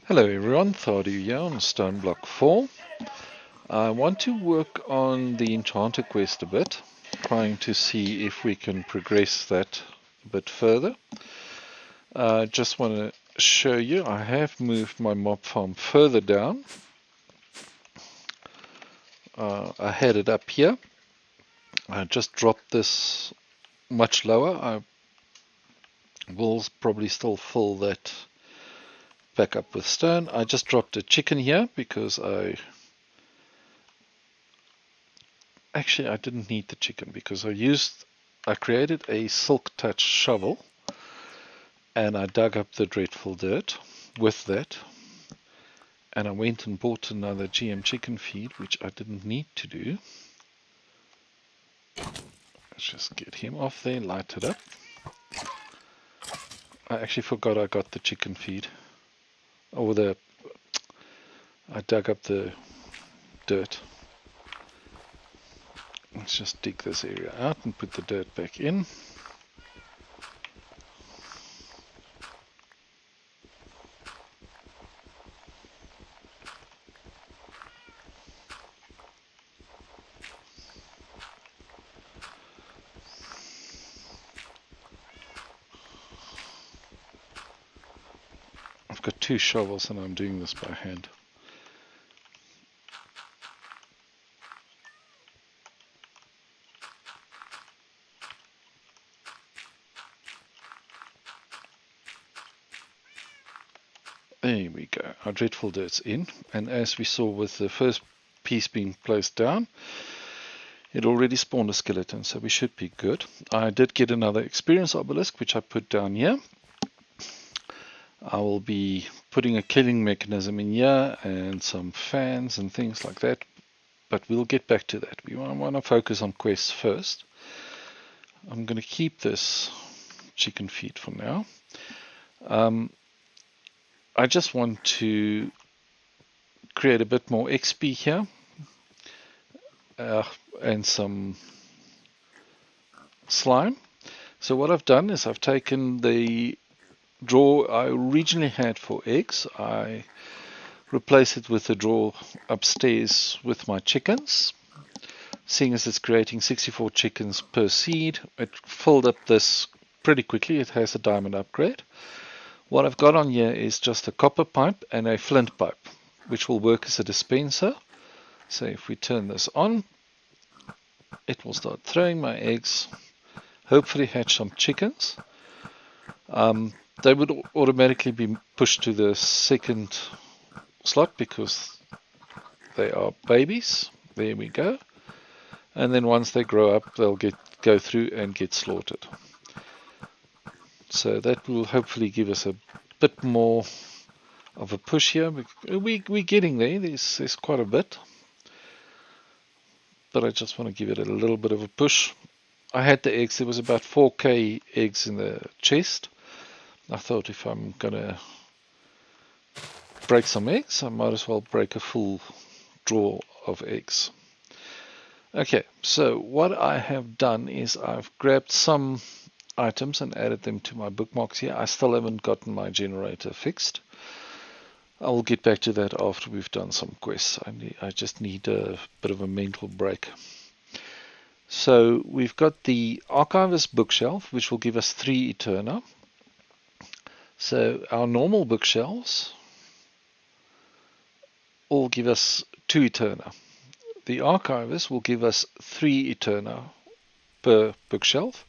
Hello everyone, Thardu here on Stoneblock 4. I want to work on the Enchanter Quest a bit, trying to see if we can progress that a bit further. Just want to show you, I have moved my mob farm further down. I had it up here. I just dropped this much lower. I will probably still fill that back up with stone. I just dropped a chicken here because Actually, I didn't need the chicken because I created a silk touch shovel and I dug up the dreadful dirt with that, and I went and bought another GM chicken feed, which I didn't need to do. Let's just get him off there, light it up. I actually forgot I got the chicken feed. I dug up the dirt. Let's just dig this area out and put the dirt back in. I've got two shovels and I'm doing this by hand. There we go, our dreadful dirt's in, and as we saw with the first piece being placed down, it already spawned a skeleton, so we should be good. I did get another experience obelisk, which I put down here. I will be putting a killing mechanism in here and some fans and things like that, but we'll get back to that. We want to focus on quests first. I'm going to keep this chicken feed for now. I just want to create a bit more XP here and some slime. So what I've done is I've taken the drawer I originally had for eggs. I replaced it with the drawer upstairs with my chickens. Seeing as it's creating 64 chickens per seed, it filled up this pretty quickly. It has a diamond upgrade. What I've got on here is just a copper pipe and a flint pipe, which will work as a dispenser. So if we turn this on, it will start throwing my eggs, hopefully hatch some chickens. They would automatically be pushed to the second slot because they are babies. There we go. And then once they grow up, they'll go through and get slaughtered. So that will hopefully give us a bit more of a push here. We're getting there. There's quite a bit. But I just want to give it a little bit of a push. I had the eggs. There was about 4k eggs in the chest. I thought if I'm going to break some eggs, I might as well break a full drawer of eggs. Okay, so what I have done is I've grabbed some items and added them to my bookmarks here. I still haven't gotten my generator fixed. I will get back to that after we've done some quests. I just need a bit of a mental break. So we've got the Archivist bookshelf, which will give us 3 Eterna. So our normal bookshelves all give us 2 Eterna. The Archivist will give us 3 Eterna per bookshelf,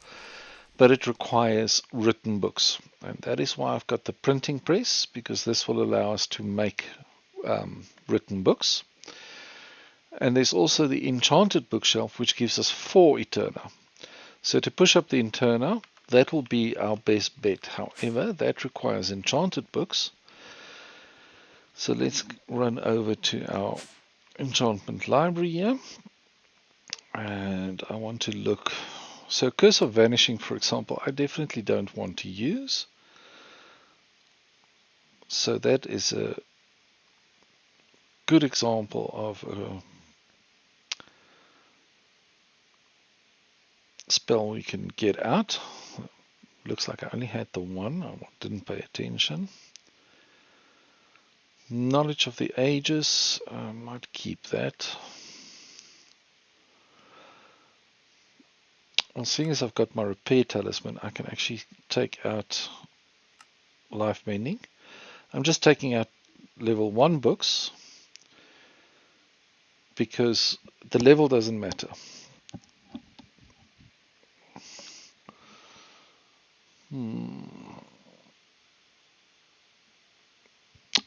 but it requires written books, and that is why I've got the printing press, because this will allow us to make written books. And there's also the Enchanted bookshelf, which gives us 4 Eterna. So to push up the Eterna, that will be our best bet. However, that requires enchanted books. So let's run over to our enchantment library here, and I want to look. So Curse of Vanishing, for example, I definitely don't want to use. So that is a good example of a spell we can get out. Looks like I only had the one. I didn't pay attention. Knowledge of the Ages, I might keep that. Well, seeing as I've got my repair talisman, I can actually take out life mending. I'm just taking out level 1 books because the level doesn't matter.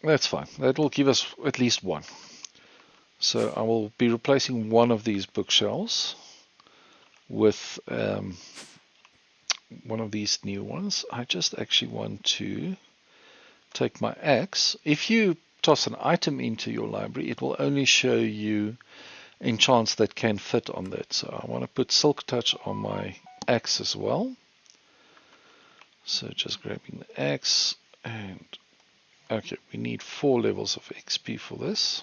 That's fine. That will give us at least 1. So I will be replacing one of these bookshelves with one of these new ones. I just actually want to take my axe. If you toss an item into your library, it will only show you enchants that can fit on that. So I want to put Silk Touch on my axe as well. So just grabbing the axe, and okay, we need 4 levels of XP for this,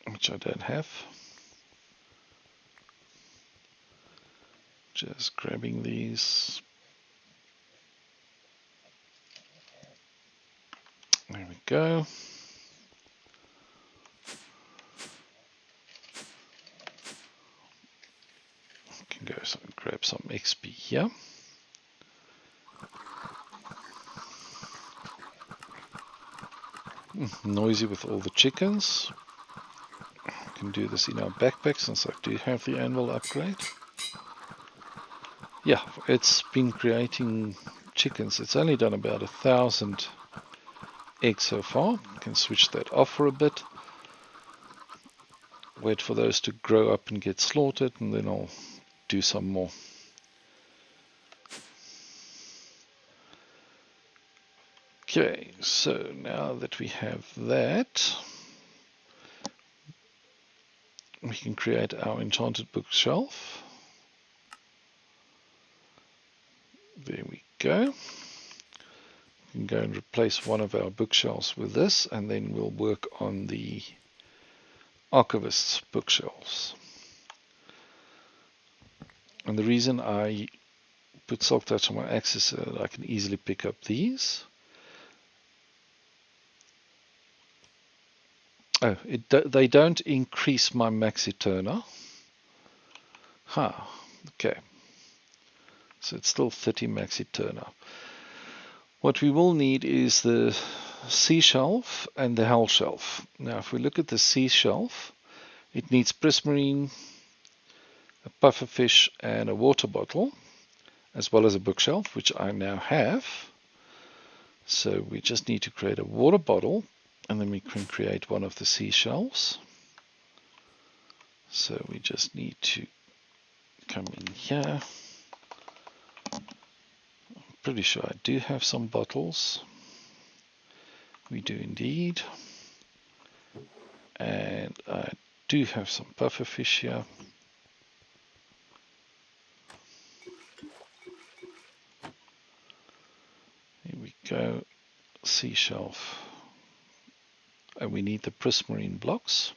which I don't have. Just grabbing these. There we go. Can go and grab some XP here. Noisy with all the chickens. I can do this in our backpack since I do have the anvil upgrade. Yeah, it's been creating chickens. It's only done about 1,000 eggs so far. I can switch that off for a bit. Wait for those to grow up and get slaughtered, and then I'll do some more. Okay, so now that we have that, we can create our enchanted bookshelf. There we go. We can go and replace one of our bookshelves with this, and then we'll work on the archivist's bookshelves. And the reason I put Silk Touch on my axe is so that I can easily pick up these. Oh, they don't increase my max Eterna. Okay. So it's still 30 max Eterna. What we will need is the sea shelf and the hell shelf. Now, if we look at the sea shelf, it needs prismarine, a pufferfish, and a water bottle, as well as a bookshelf, which I now have. So we just need to create a water bottle, and then we can create one of the seashells. So we just need to come in here. I'm pretty sure I do have some bottles. We do indeed. And I do have some pufferfish here. Here we go. Seashell. And we need the prismarine blocks.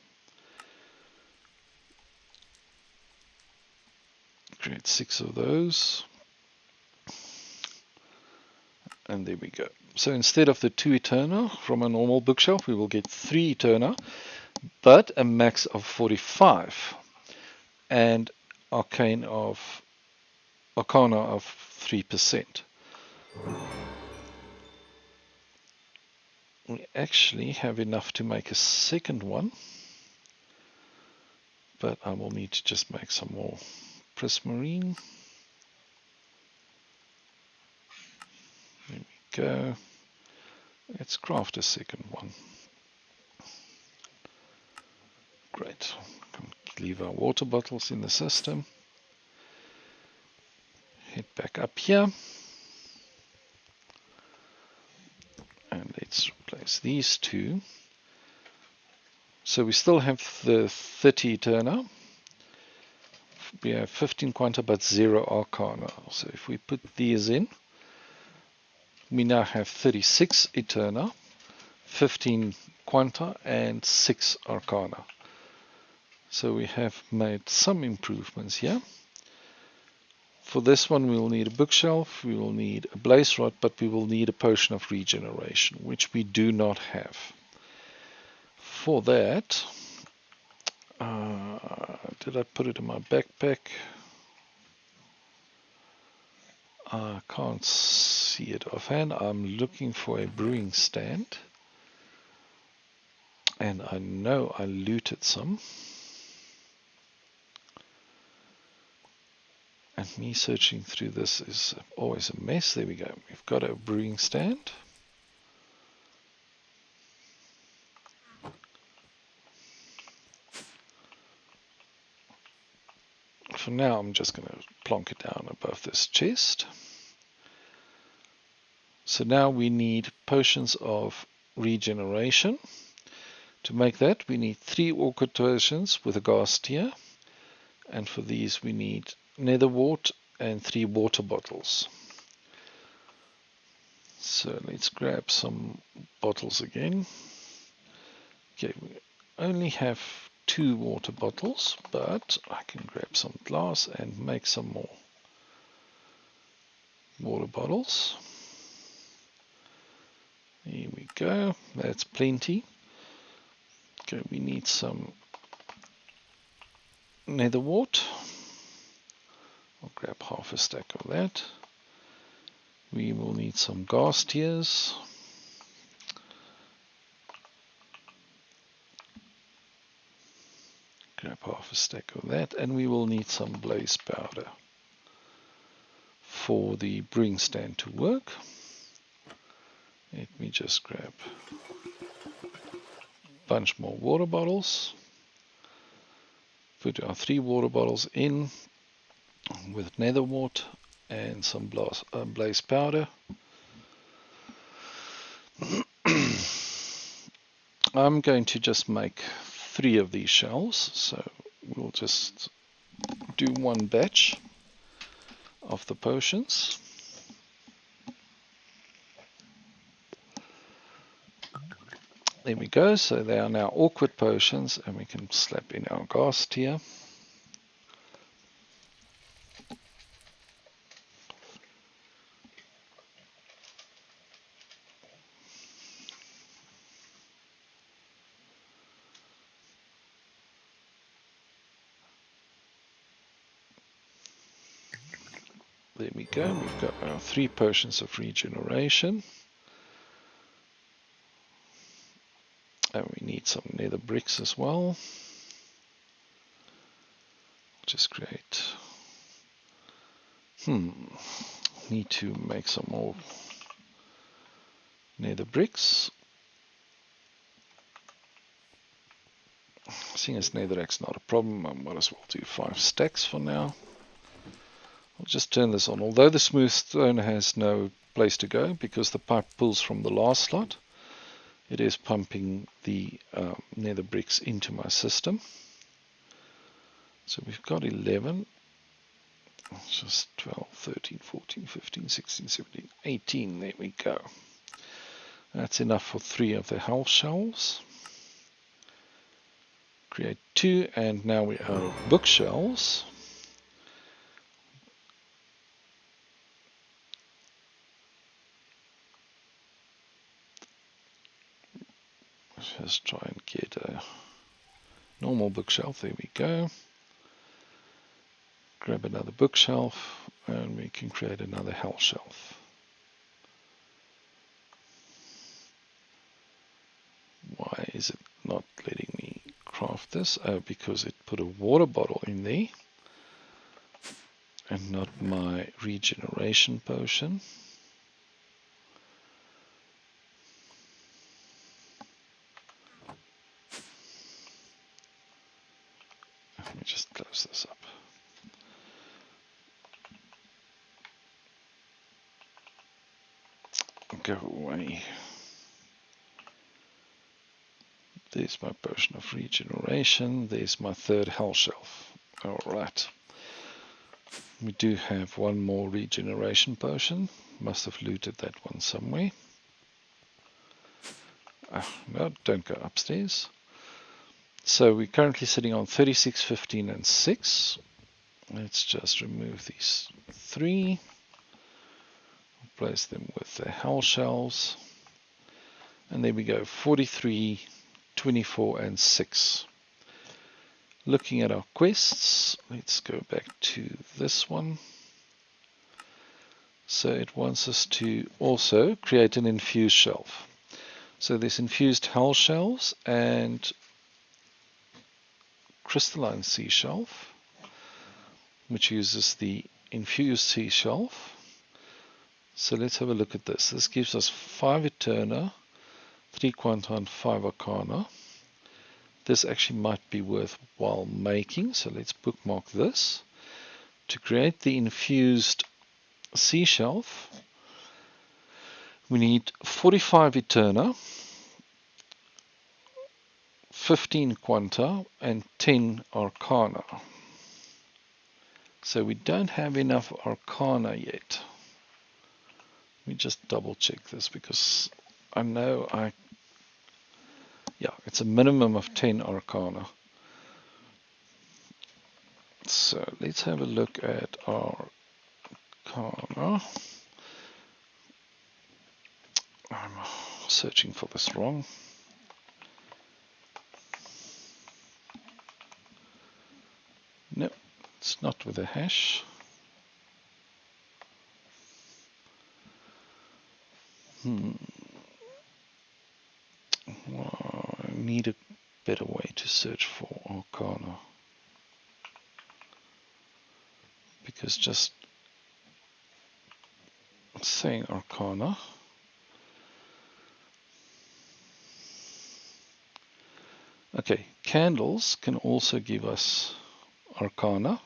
Create 6 of those. And there we go. So instead of the 2 Eterna from a normal bookshelf, we will get 3 Eterna, but a max of 45. And Arcana of 3%. We actually have enough to make a second one, but I will need to just make some more prismarine. There we go. Let's craft a second one. Great. Leave our water bottles in the system. Head back up here. And let's replace these 2. So we still have the 30 Eterna. We have 15 Quanta but 0 Arcana. So if we put these in, we now have 36 Eterna, 15 Quanta and 6 Arcana. So we have made some improvements here. For this one we will need a bookshelf, we will need a blaze rod, but we will need a potion of regeneration, which we do not have. For that, did I put it in my backpack? I can't see it offhand. I'm looking for a brewing stand, and I know I looted some. And me searching through this is always a mess. There we go. We've got a brewing stand. For now, I'm just going to plonk it down above this chest. So now we need potions of regeneration. To make that, we need 3 orchid potions with a gas tier. And for these, we need nether wart and 3 water bottles. So let's grab some bottles again. Okay, we only have 2 water bottles, but I can grab some glass and make some more water bottles. Here we go, that's plenty. Okay, we need some nether wart. I'll grab half a stack of that. We will need some gas tiers. Grab half a stack of that, and we will need some blaze powder for the brewing stand to work. Let me just grab a bunch more water bottles. Put our 3 water bottles in with nether wart and some blaze powder. I'm going to just make 3 of these shells, so we'll just do 1 batch of the potions. There we go, so they are now awkward potions, and we can slap in our gas tier. There we go, we've got our 3 potions of regeneration. And we need some nether bricks as well. Just create. Need to make some more nether bricks. Seeing as netherrack's not a problem, I might as well do 5 stacks for now. I'll just turn this on. Although the smooth stone has no place to go because the pipe pulls from the last slot, it is pumping the nether bricks into my system. So we've got 11, just 12, 13, 14, 15, 16, 17, 18. There we go. That's enough for 3 of the health shells. Create 2, and now we have bookshelves. Just try and get a normal bookshelf. There we go. Grab another bookshelf, and we can create another health shelf. Why is it not letting me craft this? Oh, because it put a water bottle in there and not my regeneration potion. Let me just close this up. Go away. There's my potion of regeneration. There's my 3rd health shelf. Alright. We do have 1 more regeneration potion. Must have looted that one somewhere. No, don't go upstairs. So we're currently sitting on 36, 15 and 6. Let's just remove these 3, replace them with the hell shells, and there we go, 43, 24 and 6. Looking at our quests, let's go back to this one. So it wants us to also create an infused shelf. So there's infused hell shells and crystalline sea shelf, which uses the infused sea shelf. So let's have a look at this. This gives us 5 Eterna, 3 Quanta and 5 Arcana. This actually might be worthwhile making, so let's bookmark this. To create the infused sea shelf, we need 45 Eterna, 15 Quanta and 10 Arcana. So we don't have enough Arcana yet. Let me just double check this because I know it's a minimum of 10 Arcana. So let's have a look at our Arcana. I'm searching for this wrong. No, it's not with a hash. Well, I need a better way to search for Arcana. Because just saying Arcana. Okay, candles can also give us Arcana,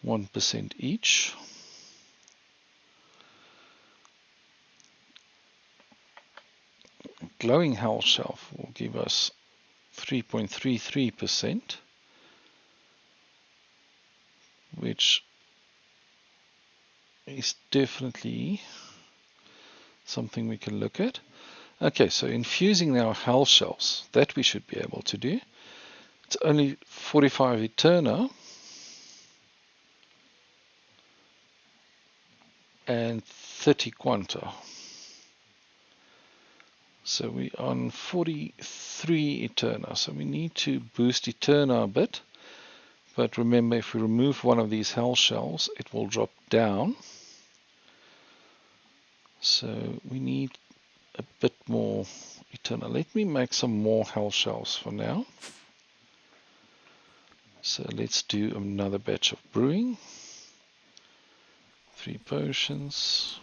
1% each. Glowing hell shelf will give us 3.33%, which is definitely something we can look at. Okay, so infusing our hell shells, that we should be able to do. It's only 45 Eterna and 30 Quanta. So we're on 43 Eterna, so we need to boost Eterna a bit. But remember, if we remove one of these hell shells, it will drop down. So we need a bit more Eterna. Let me make some more hell shells for now. So let's do another batch of brewing. 3 potions.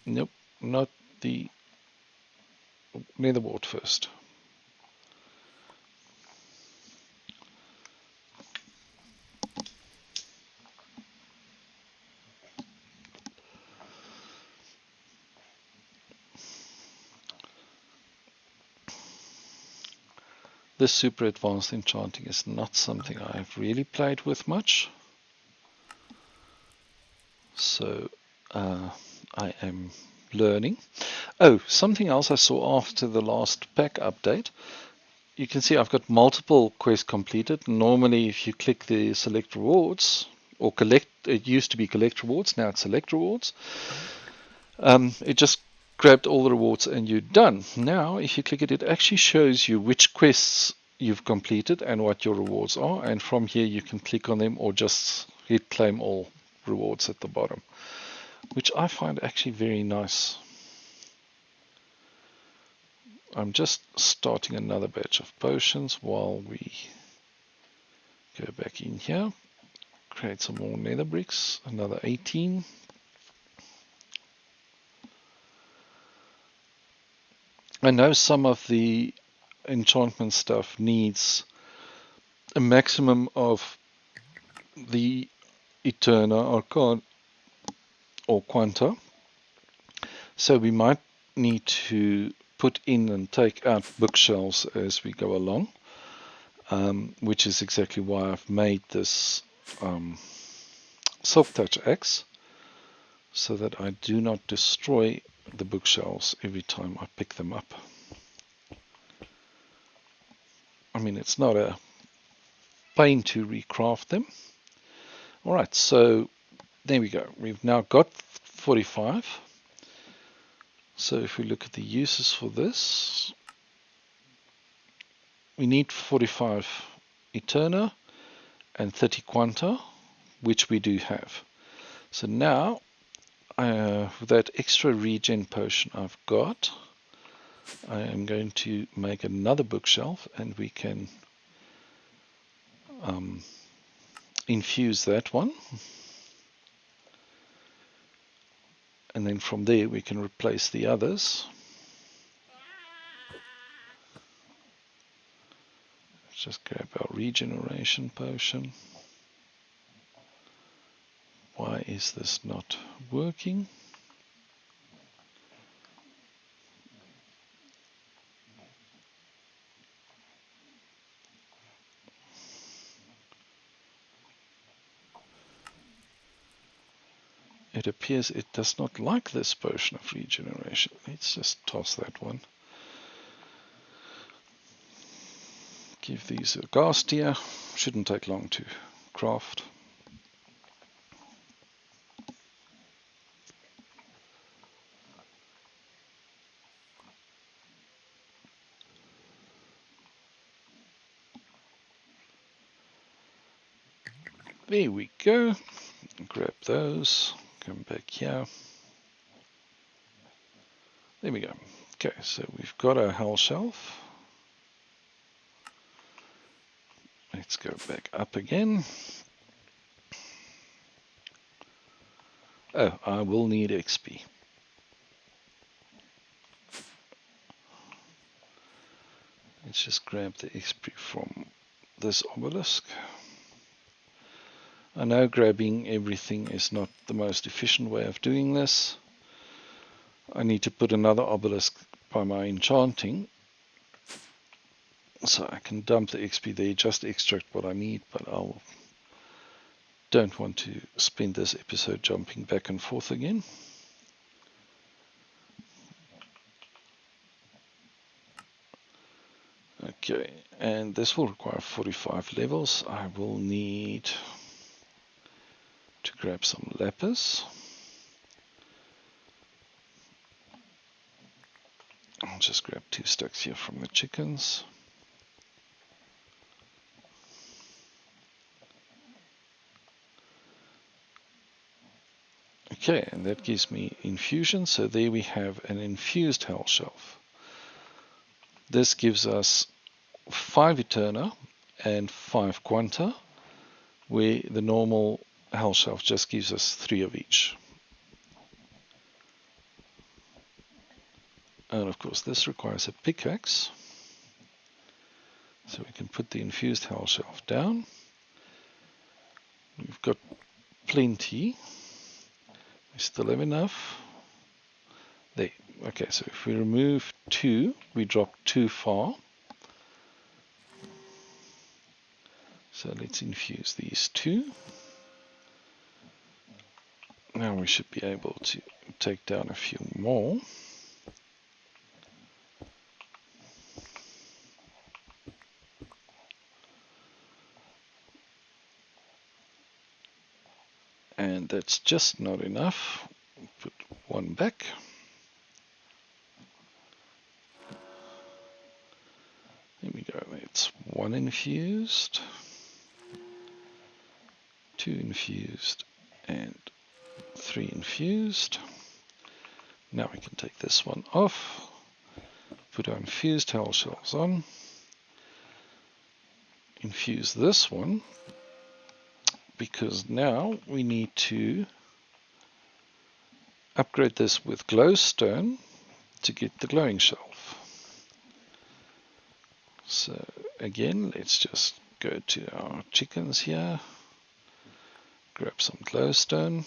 Nope, not the netherwort first. This super advanced enchanting is not something I've really played with much. So I am learning. Oh, something else I saw after the last pack update. You can see I've got multiple quests completed. Normally if you click the select rewards, or collect, it used to be collect rewards, now it's select rewards. It just grabbed all the rewards and you're done. Now if you click it, it actually shows you which quests you've completed and what your rewards are, and from here you can click on them or just hit claim all rewards at the bottom, which I find actually very nice. I'm just starting another batch of potions while we go back in here, create some more nether bricks, another 18. I know some of the enchantment stuff needs a maximum of the Eterna, Arcana or Quanta, so we might need to put in and take out bookshelves as we go along, which is exactly why I've made this Silk Touch axe, so that I do not destroy the bookshelves every time I pick them up. I mean, it's not a pain to recraft them, Alright, so there we go. We've now got 45. So if we look at the uses for this, we need 45 Eterna and 30 Quanta, which we do have. So now, with that extra regen potion I've got, I am going to make another bookshelf, and we can infuse that one. And then from there we can replace the others. Let's just grab our regeneration potion. Why is this not working? It appears it does not like this potion of regeneration. Let's just toss that one. Give these a Gastia. Shouldn't take long to craft. There we go. Grab those. Come back here. There we go. Okay, so we've got our health shelf. Let's go back up again. Oh, I will need XP. Let's just grab the XP from this obelisk. I know grabbing everything is not the most efficient way of doing this. I need to put another obelisk by my enchanting, so I can dump the XP there, just extract what I need, but I don't want to spend this episode jumping back and forth again. Okay, and this will require 45 levels. I will need to grab some lapis. I'll just grab 2 stacks here from the chickens. Okay, and that gives me infusion, so there we have an infused health shelf. This gives us 5 Eterna and 5 Quanta, where the normal health shelf just gives us 3 of each. And of course this requires a pickaxe, so we can put the infused health shelf down. We've got plenty. We still have enough. There. Okay, so if we remove 2, we drop too far. So let's infuse these 2. Now we should be able to take down a few more. And that's just not enough. Put 1 back. There we go. It's 1 infused, 2 infused, and 3 infused. Now we can take this one off. Put our infused health shells on. Infuse this one, because now we need to upgrade this with glowstone to get the glowing shelf. So again, let's just go to our chickens here, grab some glowstone,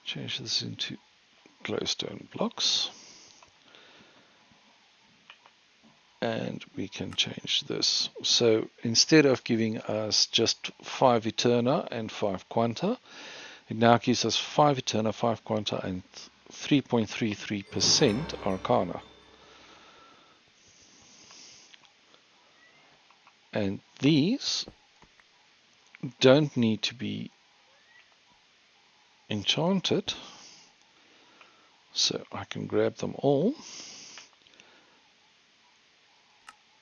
change this into glowstone blocks, and we can change this. So instead of giving us just 5 Eterna and 5 Quanta, it now gives us 5 Eterna, 5 Quanta, and 3.33% Arcana. And these don't need to be enchanted, so I can grab them all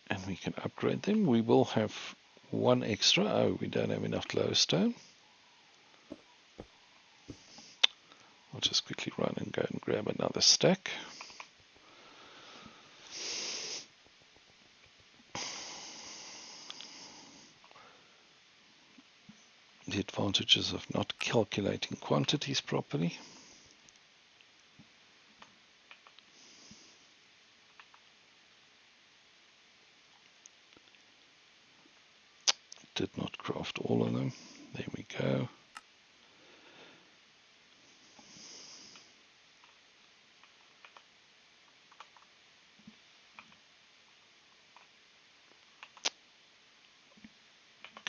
and we can upgrade them. We will have one extra. Oh, we don't have enough glowstone. I'll just quickly run and go and grab another stack. The advantages of not calculating quantities properly. Did not craft all of them. There we go.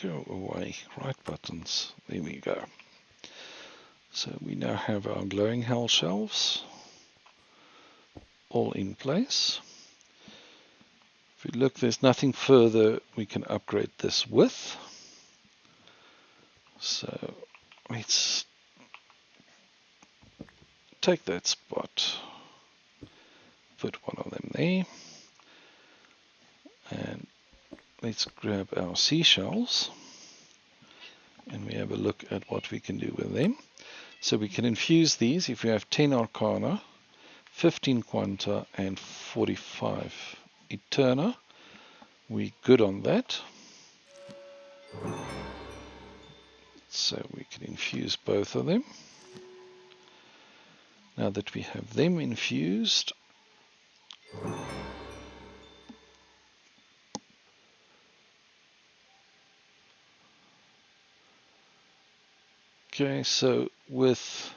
Go away. Right buttons. There we go. So we now have our glowing hell shelves all in place. If we look, there's nothing further we can upgrade this with. So let's take that spot, put one of them there, and let's grab our seashells and we have a look at what we can do with them. So we can infuse these if we have 10 Arcana, 15 Quanta and 45 Eterna. We're good on that. So we can infuse both of them. Now that we have them infused, okay, so with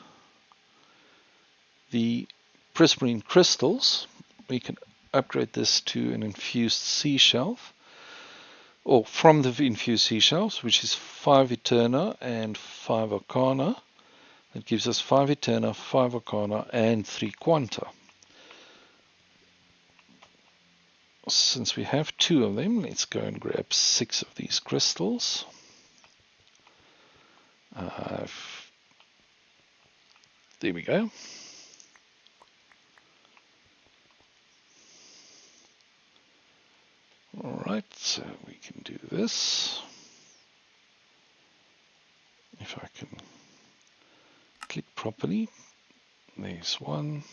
the prismarine crystals, we can upgrade this to an infused sea shelf, or from the infused sea shelves, which is 5 Eterna and 5 Arcana. That gives us 5 Eterna, 5 Arcana and 3 Quanta. Since we have 2 of them, let's go and grab 6 of these crystals. There we go. Alright, so we can do this. If I can click properly, there's one,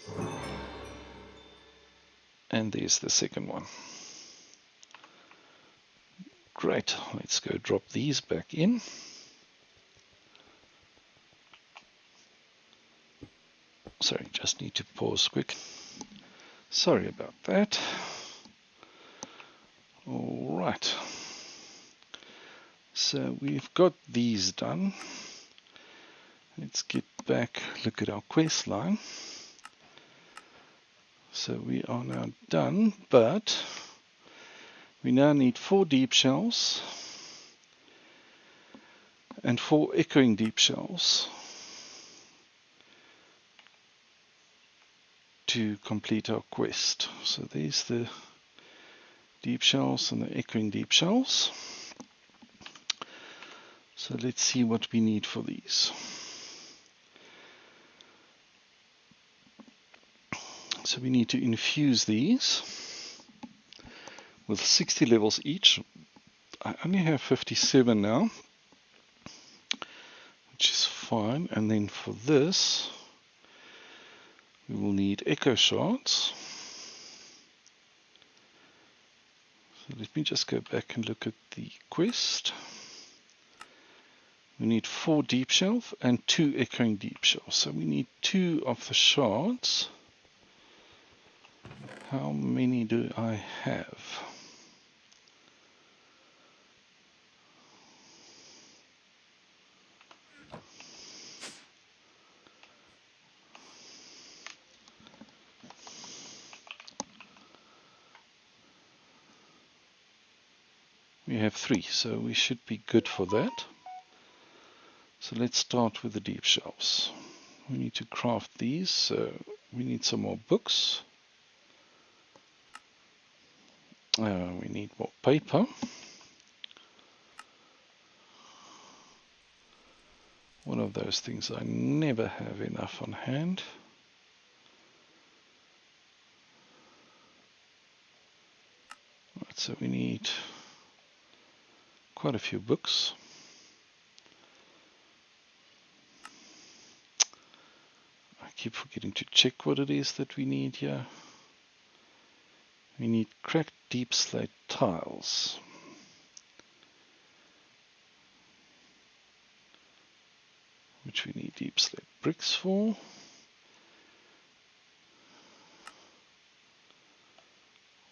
and there's the second one. Great, let's go drop these back in. Sorry, just need to pause quick. Sorry about that. Alright, so we've got these done. Let's get back, look at our quest line. So we are now done, but we now need 4 deep shells and 4 echoing deep shells to complete our quest. So there's the deep shells and the echoing deep shells. So let's see what we need for these. So we need to infuse these with 60 levels each. I only have 57 now, which is fine. And then for this, we will need echo shards. So let me just go back and look at the quest. We need 4 deep shelf and 2 echoing deep shells. So we need 2 of the shards. How many do I have? We have 3, so we should be good for that. So let's start with the deep shelves. We need to craft these, so we need some more books. We need more paper. One of those things I never have enough on hand. Right, so we need quite a few books. I keep forgetting to check what it is that we need here. We need cracked deep slate tiles. Which we need deep slate bricks for.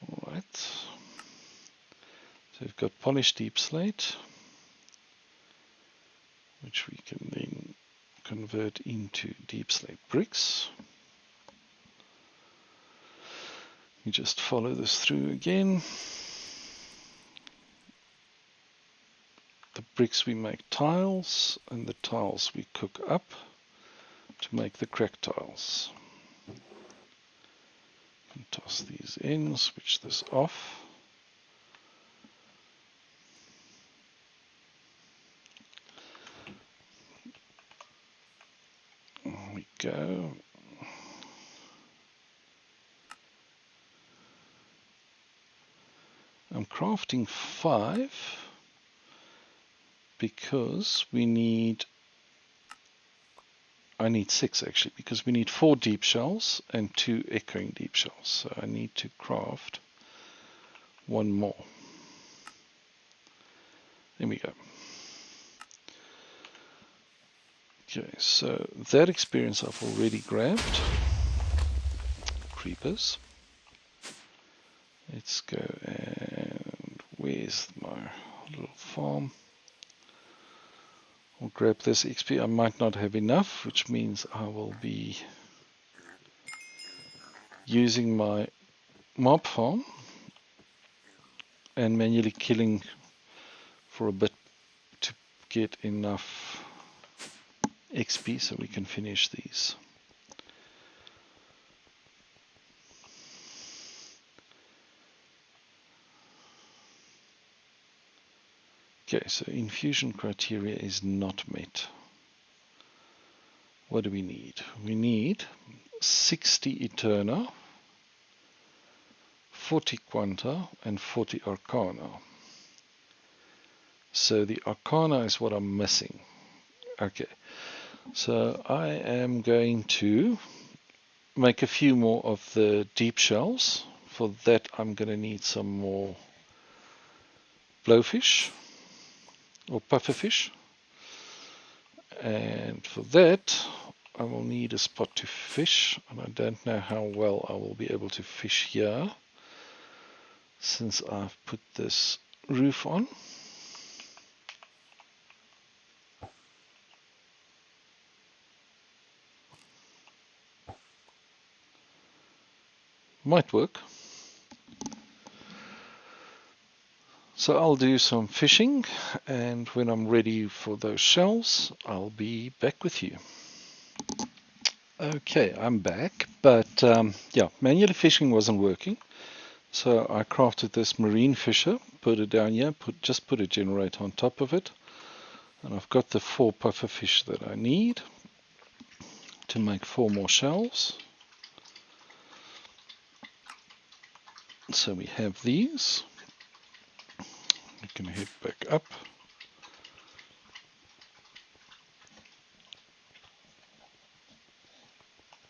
Alright. So we've got polished deep slate, which we can then convert into deep slate bricks. We just follow this through again. The bricks we make tiles, and the tiles we cook up to make the crack tiles. And toss these in, switch this off. There we go. I'm crafting 5 because I need 6 actually, because we need 4 deep shells and 2 echoing deep shells. So I need to craft 1 more. There we go. Okay, so that experience I've already grabbed. Creepers. Let's go, and where's my little farm? I'll grab this XP. I might not have enough, which means I will be using my mob farm and manually killing for a bit to get enough XP so we can finish these. Okay, so infusion criteria is not met. What do we need? We need 60 Eterna, 40 Quanta, and 40 Arcana. So the Arcana is what I'm missing. Okay, so I am going to make a few more of the deep shells. For that I'm going to need some more blowfish or pufferfish, and for that I will need a spot to fish, and I don't know how well I will be able to fish here since I've put this roof on. Might work. So I'll do some fishing, and when I'm ready for those shells I'll be back with you. Okay, I'm back, but yeah, manually fishing wasn't working, so I crafted this marine fisher, put it down here, just put a generator on top of it, and I've got the 4 puffer fish that I need to make 4 more shells. So we have these. We can head back up.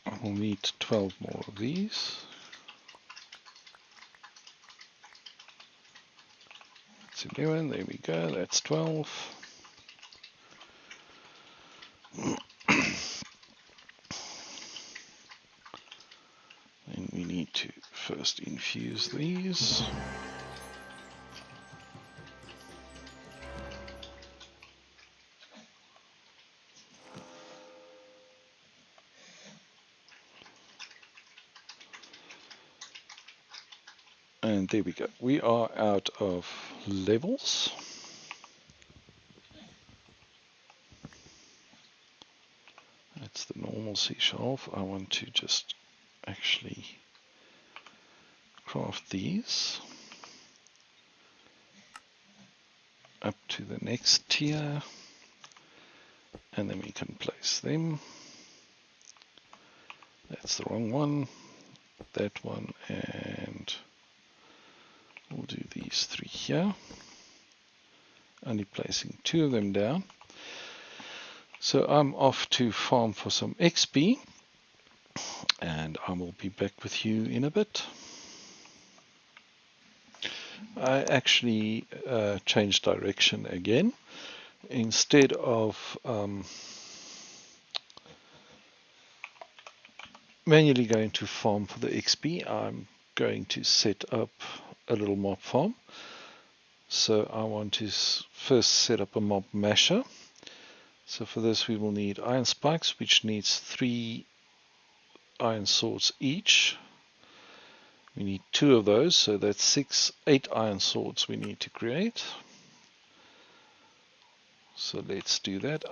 I'll need 12 more of these. That's 11, there we go, that's 12. And we need to first infuse these. And there we go. We are out of levels. That's the normal sea shelf. I want to just actually craft these up to the next tier. and then we can place them. That's the wrong one, that one, and we'll do these 3 here, only placing 2 of them down. So I'm off to farm for some XP, and I will be back with you in a bit. I actually changed direction again. Instead of manually going to farm for the XP, I'm going to set up a little mob farm. So I want to first set up a mob masher. So for this we will need iron spikes, which needs 3 iron swords each. We need 2 of those, so that's 8 iron swords we need to create. So let's do that.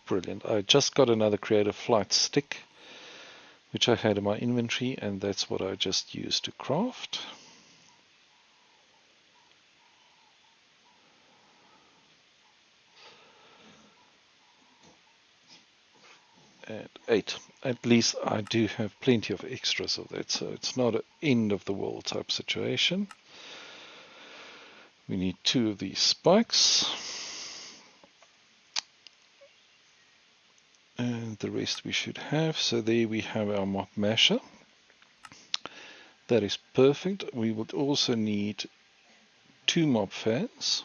Brilliant. I just got another creative flight stick, which I had in my inventory, and that's what I just used to craft. And 8. At least I do have plenty of extras of that, so it's not an end of the world type situation. We need 2 of these spikes, and the rest we should have. So there we have our mob masher. That is perfect. We would also need 2 mob fans,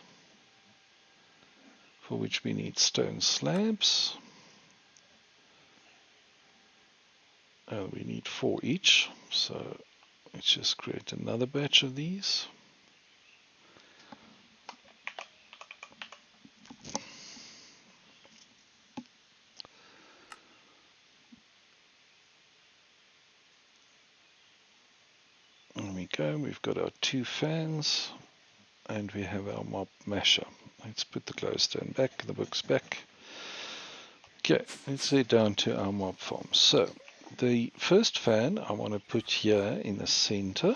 for which we need stone slabs. We need 4 each, so let's just create another batch of these. There we go, we've got our 2 fans, and we have our mob masher. Let's put the glowstone back, the books back. Okay, let's head down to our mob farm. So the first fan I want to put here in the center,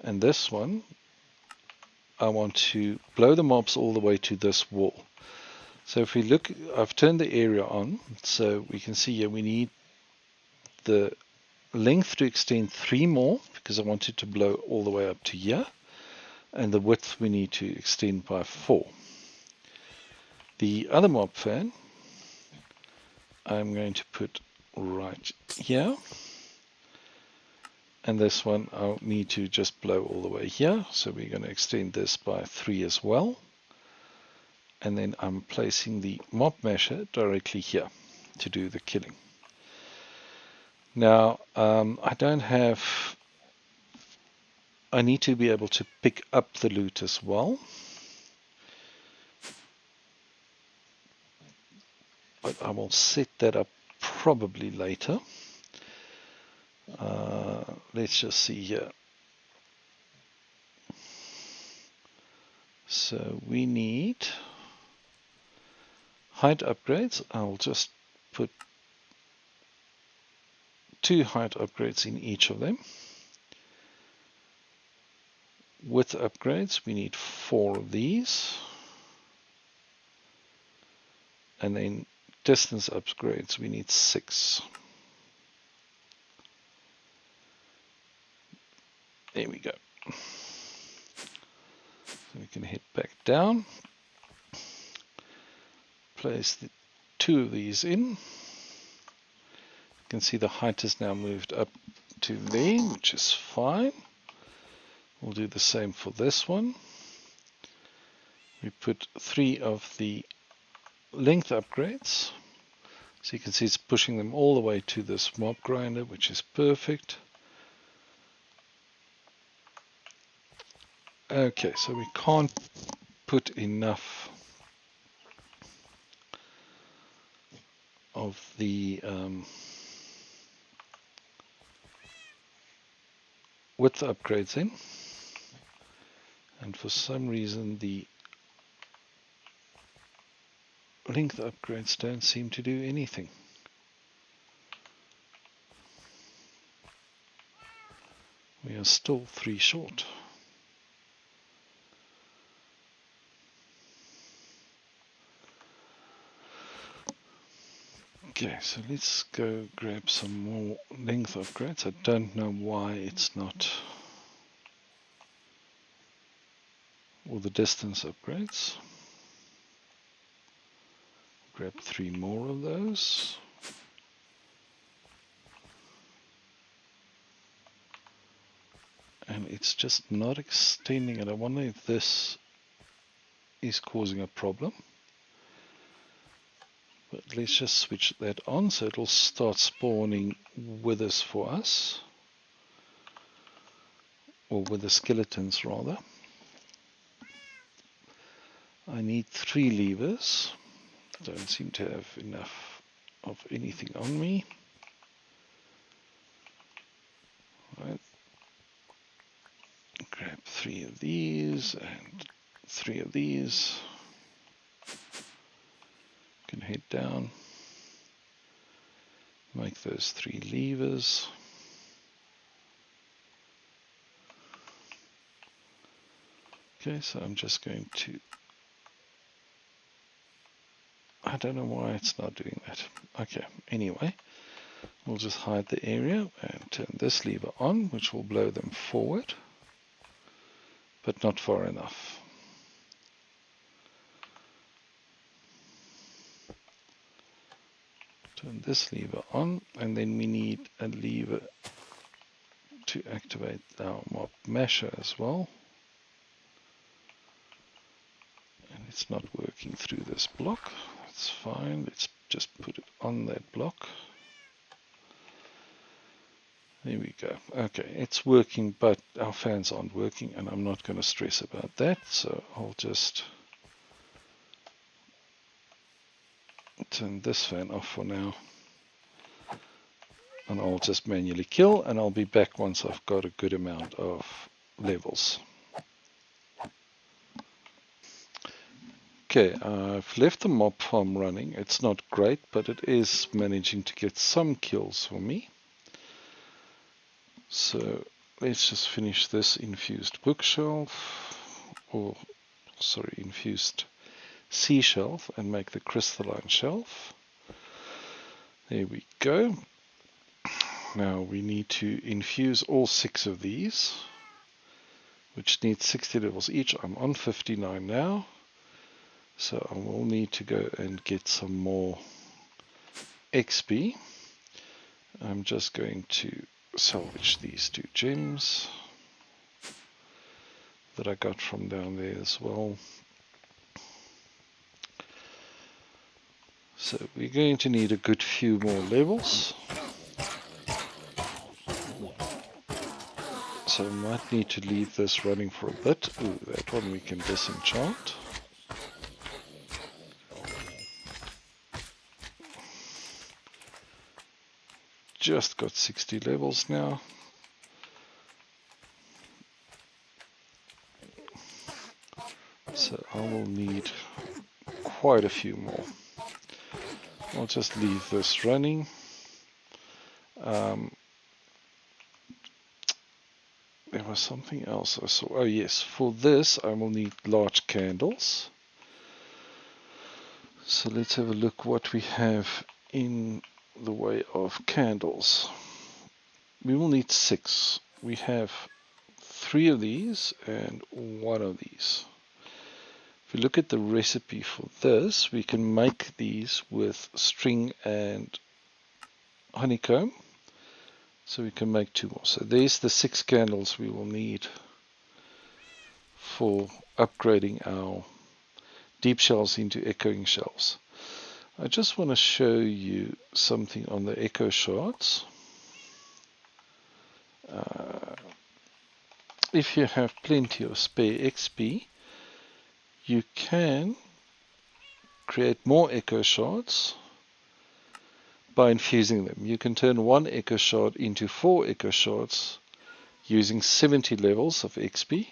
and this one I want to blow the mobs all the way to this wall. So if we look, I've turned the area on, so we can see here we need the length to extend 3 more, because I want it to blow all the way up to here, and the width we need to extend by 4. The other mob fan I'm going to put right here, and this one I'll need to just blow all the way here, so we're going to extend this by 3 as well. And then I'm placing the mob masher directly here to do the killing. Now I need to be able to pick up the loot as well, but I will set that up probably later. Let's just see here. So we need height upgrades. I'll just put 2 height upgrades in each of them. Width upgrades, we need 4 of these. And then distance upgrades, we need 6. There we go. So we can head back down. Place the 2 of these in. You can see the height has now moved up to there, which is fine. We'll do the same for this one. We put 3 of the length upgrades. So you can see it's pushing them all the way to this mob grinder, which is perfect. Okay, so we can't put enough of the width upgrades in, and for some reason the length upgrades don't seem to do anything. We are still 3 short. Okay, so let's go grab some more length upgrades. I don't know why it's not, or the distance upgrades. Grab 3 more of those. And it's just not extending it. I wonder if this is causing a problem. But let's just switch that on so it'll start spawning withers for us. Or wither skeletons rather. I need 3 levers. Don't seem to have enough of anything on me. Right. Grab 3 of these and 3 of these. Can head down. Make those 3 levers. Okay, so I'm just going to, I don't know why it's not doing that. Okay, anyway, we'll just hide the area and turn this lever on, which will blow them forward, but not far enough. Turn this lever on, and then we need a lever to activate our mob masher as well. And it's not working through this block. That's fine. Let's just put it on that block. There we go. Okay, it's working, but our fans aren't working, and I'm not going to stress about that. So I'll just turn this fan off for now. And I'll just manually kill, and I'll be back once I've got a good amount of levels. Okay, I've left the mob farm running. It's not great, but it is managing to get some kills for me. So let's just finish this infused bookshelf, or sorry, infused sea shelf, and make the crystalline shelf. There we go. Now we need to infuse all 6 of these, which need 60 levels each. I'm on 59 now, so I will need to go and get some more XP. I'm just going to salvage these 2 gems that I got from down there as well. So we're going to need a good few more levels. So I might need to leave this running for a bit. Ooh, that one we can disenchant. Just got 60 levels now. So I will need quite a few more. I'll just leave this running. There was something else I saw. Oh yes, for this I will need large candles. So let's have a look what we have in the way of candles. We will need 6. We have 3 of these and 1 of these. If we look at the recipe for this, we can make these with string and honeycomb. So we can make 2 more. So there's the 6 candles we will need for upgrading our deep shells into echoing shells. I just want to show you something on the echo shards. If you have plenty of spare XP, you can create more echo shards by infusing them. You can turn 1 echo shard into 4 echo shards using 70 levels of XP.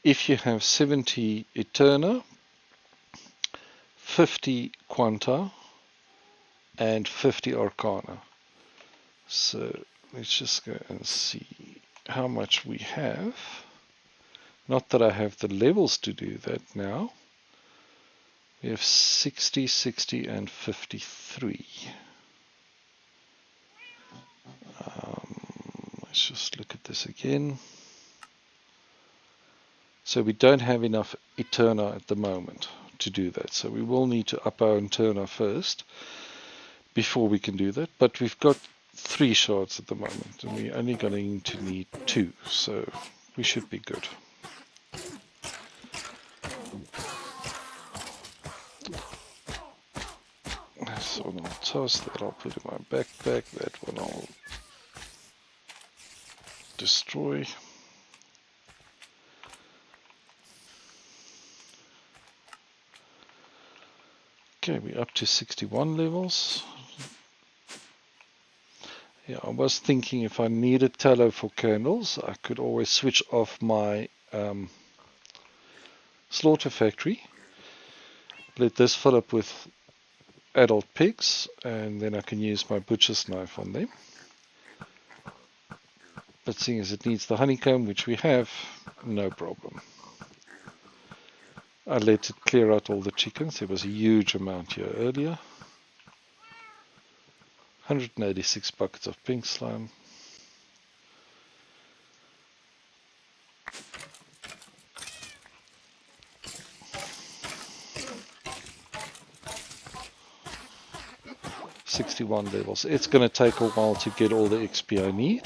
If you have 70 Eterna, 50 Quanta, and 50 Arcana. So let's just go and see how much we have. Not that I have the levels to do that now. We have 60, 60, and 53. Let's just look at this again. So we don't have enough Eterna at the moment to do that. So we will need to up our Eterna first before we can do that. But we've got 3 shards at the moment, and we're only going to need 2. So we should be good. This one I'll toss, that I'll put in my backpack, that one I'll destroy. Okay, we're up to 61 levels. Yeah, I was thinking if I needed tallow for candles, I could always switch off my slaughter factory, let this fill up with adult pigs, and then I can use my butcher's knife on them. But seeing as it needs the honeycomb, which we have, no problem. I let it clear out all the chickens. There was a huge amount here earlier. 186 buckets of pink slime. .61 levels. It's going to take a while to get all the XP I need.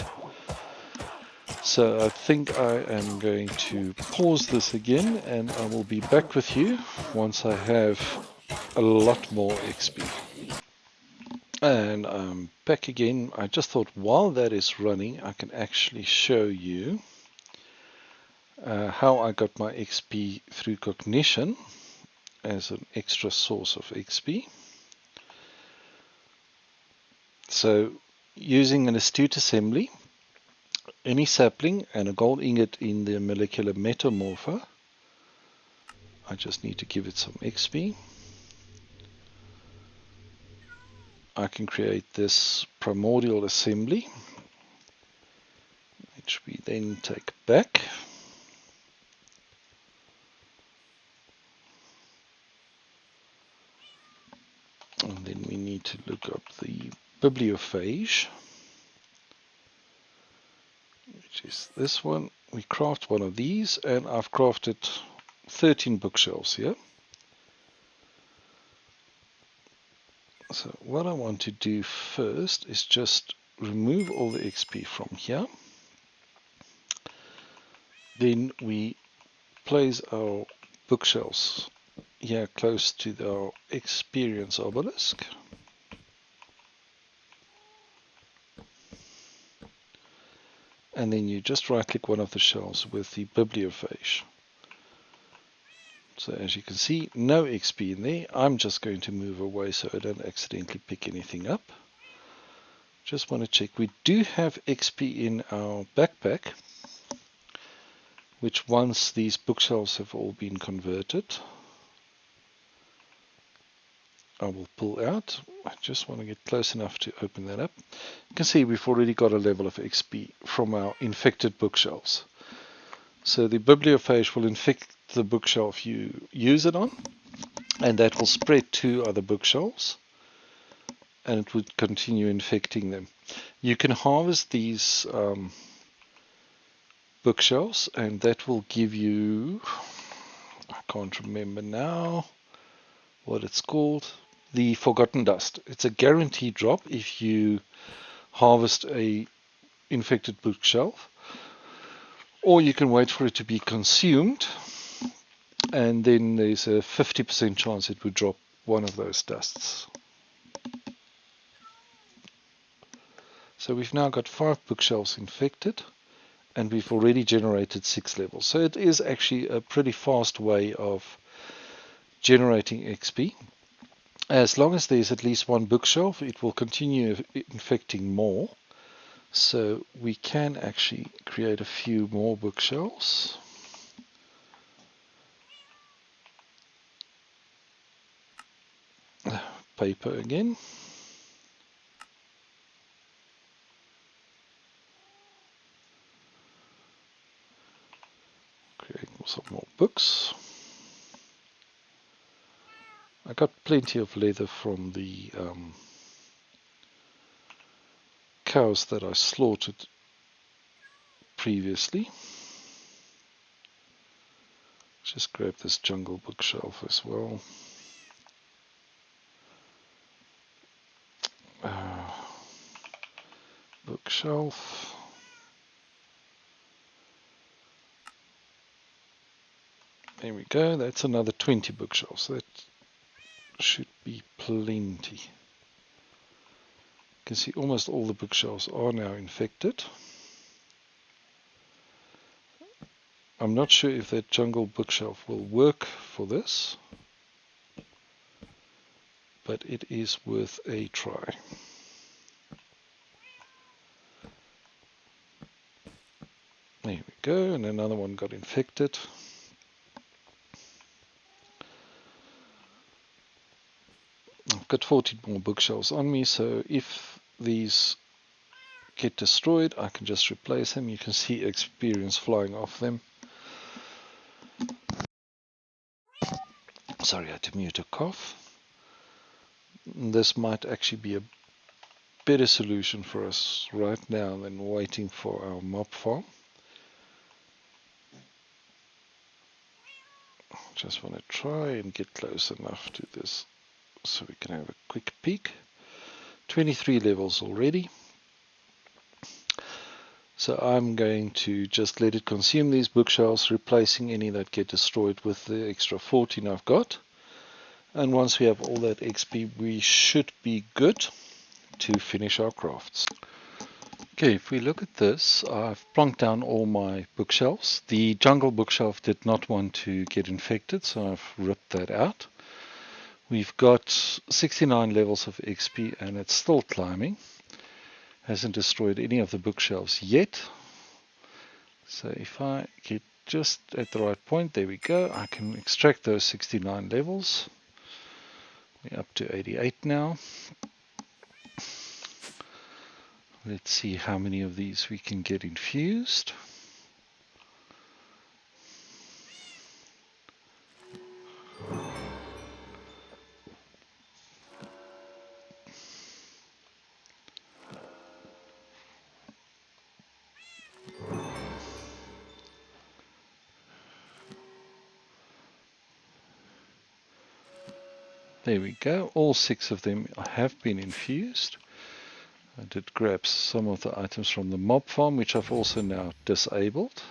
So I think I am going to pause this again, and I will be back with you once I have a lot more XP. And I'm back again. I just thought while that is running, I can actually show you how I got my XP through cognition as an extra source of XP. So using an astute assembly, any sapling and a gold ingot in the molecular metamorpher, I just need to give it some XP. I can create this primordial assembly, which we then take back. And then we need to look up the bibliophage, which is this one. We craft one of these, and I've crafted 13 bookshelves here. So what I want to do first is just remove all the XP from here. Then we place our bookshelves here close to our experience obelisk. And then you just right click one of the shelves with the bibliophage. So as you can see, no XP in there. I'm just going to move away so I don't accidentally pick anything up. Just want to check. We do have XP in our backpack, which once these bookshelves have all been converted, I will pull out. I just want to get close enough to open that up. You can see we've already got a level of XP from our infected bookshelves. So the bibliophage will infect the bookshelf you use it on, and that will spread to other bookshelves, and it would continue infecting them. You can harvest these bookshelves, and that will give you, I can't remember now what it's called, the Forgotten Dust. It's a guaranteed drop if you harvest a infected bookshelf, or you can wait for it to be consumed, and then there's a 50% chance it would drop one of those dusts. So we've now got 5 bookshelves infected, and we've already generated 6 levels. So it is actually a pretty fast way of generating XP. As long as there's at least one bookshelf, it will continue infecting more. So we can actually create a few more bookshelves. Paper again. Create some more books. I got plenty of leather from the cows that I slaughtered previously. Just grab this jungle bookshelf as well. Bookshelf. There we go. That's another 20 bookshelves. That should be plenty. You can see almost all the bookshelves are now infected. I'm not sure if that jungle bookshelf will work for this, but it is worth a try. There we go, and another one got infected. I've got 14 more bookshelves on me, so if these get destroyed, I can just replace them. You can see experience flying off them. Sorry, I had to mute a cough. This might actually be a better solution for us right now than waiting for our mob farm. Just want to try and get close enough to this so we can have a quick peek. 23 levels already. So I'm going to just let it consume these bookshelves, replacing any that get destroyed with the extra 14 I've got. And once we have all that XP, we should be good to finish our crafts. Okay, if we look at this, I've plonked down all my bookshelves. The jungle bookshelf did not want to get infected, so I've ripped that out. We've got 69 levels of XP and it's still climbing. Hasn't destroyed any of the bookshelves yet. So if I get just at the right point, there we go, I can extract those 69 levels. We're up to 88 now. Let's see how many of these we can get infused. There we go, all 6 of them have been infused. I did grab some of the items from the mob farm, which I've also now disabled.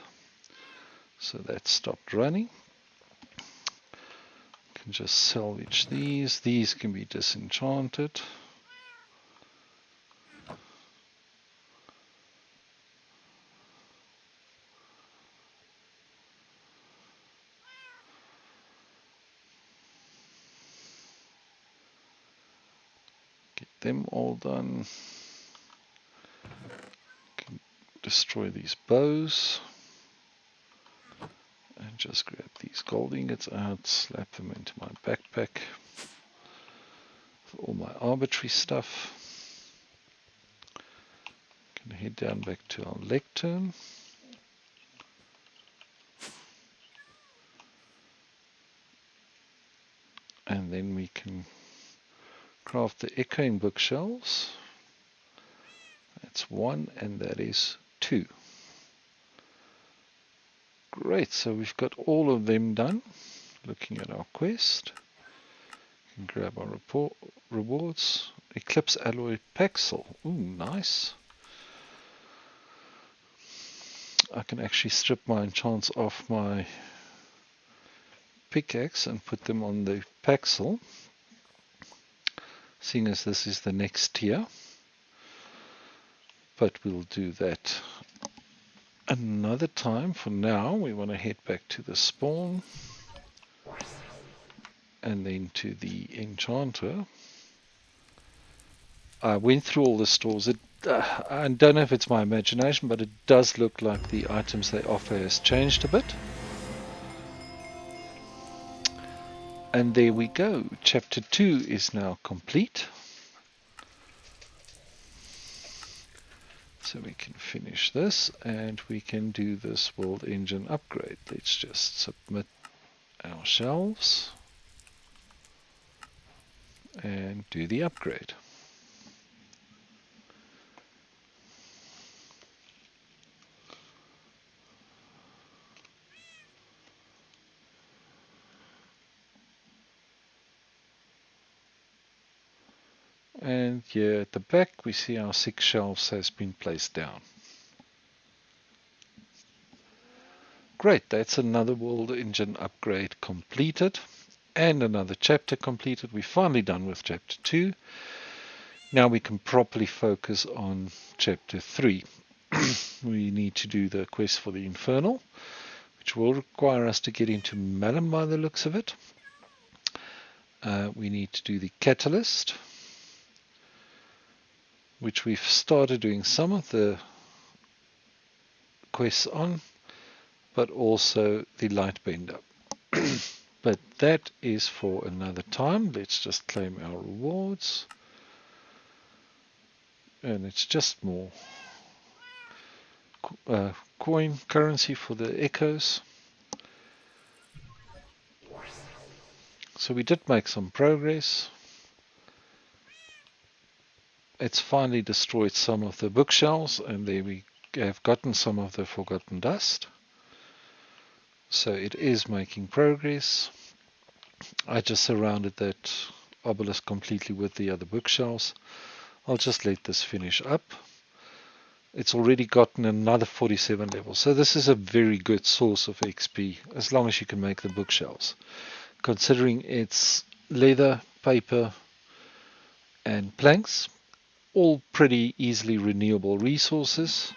So that stopped running. Can just salvage these. These can be disenchanted. Get them all done. Can destroy these bows. And just grab these gold ingots out, slap them into my backpack for all my arbitrary stuff. Can head down back to our lectern. And then we can craft the echoing bookshelves. That's 1 and that is 2. Great, so we've got all of them done. Looking at our quest. We can grab our rewards. Eclipse Alloy Paxel. Ooh, nice. I can actually strip my enchants off my pickaxe and put them on the Paxel. Seeing as this is the next tier. But we'll do that another time. For now, we want to head back to the spawn. And then to the enchanter. I went through all the stores. I don't know if it's my imagination, but it does look like the items they offer has changed a bit. And there we go. Chapter 2 is now complete. So we can finish this and we can do this world engine upgrade. Let's just submit our shelves and do the upgrade. And here at the back we see our 6 shelves has been placed down. Great, that's another World Engine upgrade completed and another chapter completed. We're finally done with chapter 2. Now we can properly focus on chapter 3. We need to do the quest for the Infernal, which will require us to get into Malum by the looks of it. We need to do the Catalyst, which we've started doing some of the quests on, but also the Lightbender. But that is for another time. Let's just claim our rewards. And it's just more coin currency for the echoes. So we did make some progress. It's finally destroyed some of the bookshelves, and there we have gotten some of the forgotten dust. So it is making progress. I just surrounded that obelisk completely with the other bookshelves. I'll just let this finish up. It's already gotten another 47 levels. So this is a very good source of XP, as long as you can make the bookshelves. Considering it's leather, paper, and planks, all pretty easily renewable resources.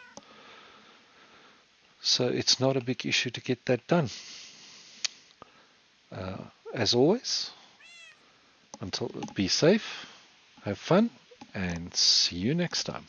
So it's not a big issue to get that done. As always, be safe, have fun, and see you next time.